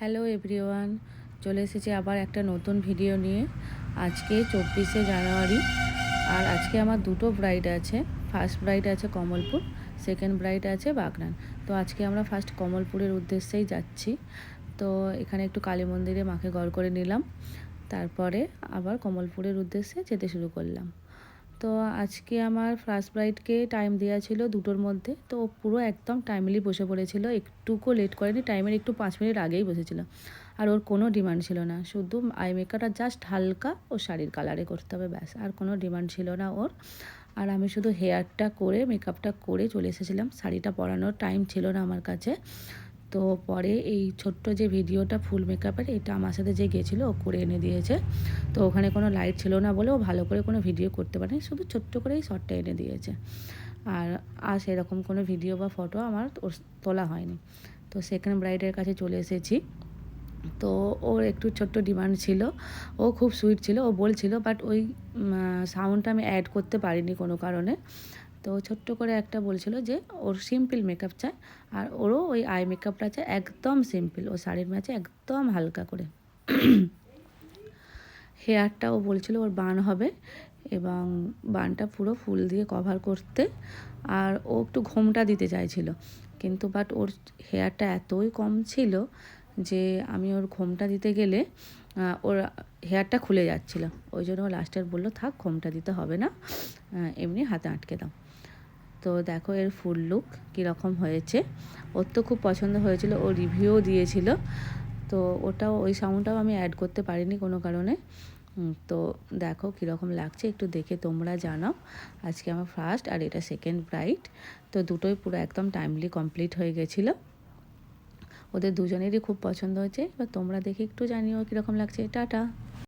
Hello everyone, চলে এসেছি আবার একটা নতুন ভিডিও নিয়ে। আজকে 24শে জানুয়ারি, আর আজকে আমার দুটো ব্রাইড আছে। ফার্স্ট ব্রাইড আছে কমলপুর, সেকেন্ড ব্রাইড আছে বাগনান। তো আজকে আমরা ফার্স্ট কমলপুরের উদ্দেশ্যেই যাচ্ছি। তো এখানে একটু কালী মন্দিরে মাকে গড় করে নিলাম, তারপরে আবার কমলপুরের উদ্দেশ্যে যেতে শুরু করলাম। তো আজকে আমার ফার্স্ট ব্রাইডকে টাইম দেওয়া ছিল 2টোর মধ্যে, তো পুরো একদম টাইমলি বসে পড়েছিল, একটুকু লেট করেনি, টাইমের একটু 5 মিনিট আগেই বসেছিল। আর ওর কোনো ডিমান্ড ছিল না, শুধু আই মেকআপটা জাস্ট হালকা ও শাড়ির কালারে করতে হবে, ব্যাস, আর কোনো ডিমান্ড ছিল না ওর। আর আমি শুধু হেয়ারটা করে মেকআপটা করে চলে এসেছিলাম, শাড়িটা পরানোর টাইম ছিল না আমার কাছে। তো পরে এই ছোট্ট যে ভিডিওটা ফুল মেকআপের, এটা আমার সাথে যে গেছিলো ও করে এনে দিয়েছে। তো ওখানে কোনো লাইট ছিল না বলে ও ভালো করে কোনো ভিডিও করতে পারেনি, শুধু ছোট্ট করেই শর্টটা এনে দিয়েছে। আর সেরকম কোনো ভিডিও বা ফটো আমার ওর তোলা হয়নি। তো সেকেন্ড ব্রাইডের কাছে চলে এসেছি। তো ওর একটু ছোট্ট ডিমান্ড ছিল, ও খুব সুইট ছিল, ও বলছিল, বাট ওই সাউন্ডটা আমি অ্যাড করতে পারিনি কোনো কারণে। তো ছোট্ট করে একটা বলছিল যে ওর সিম্পল মেকআপ চায়, আর ওরও ওই আই মেকআপটা চায় একদম সিম্পল, ও শাড়ির ম্যাচে একদম হালকা করে। হেয়ারটাও বলছিল ওর বান হবে, এবং বানটা পুরো ফুল দিয়ে কভার করতে। আর ও একটু ঘোমটা দিতে চাইছিল, কিন্তু বাট ওর হেয়ারটা এতই কম ছিল যে আমি ওর ঘোমটা দিতে গেলে ওর হেয়ারটা খুলে যাচ্ছিলো, ওই জন্য ও লাস্টের বললো থাক, ঘোমটা দিতে হবে না, এমনি হাতে আটকে দাও। তো দেখো এর ফুল লুক কীরকম হয়েছে, ওর তো খুব পছন্দ হয়েছিল, ও রিভিউও দিয়েছিল। তো ওটাও, ওই সাউন্ডটাও আমি অ্যাড করতে পারিনি কোনো কারণে। তো দেখো কীরকম লাগছে, একটু দেখে তোমরা জানাও। আজকে আমার ফার্স্ট আর এটা সেকেন্ড ব্রাইড, তো দুটোই পুরো একদম টাইমলি কমপ্লিট হয়ে গেছিলো। ওদের দুজনেরই খুব পছন্দ হয়েছে, এবার তোমরা দেখে একটু জানিও কীরকম লাগছে। টাটা।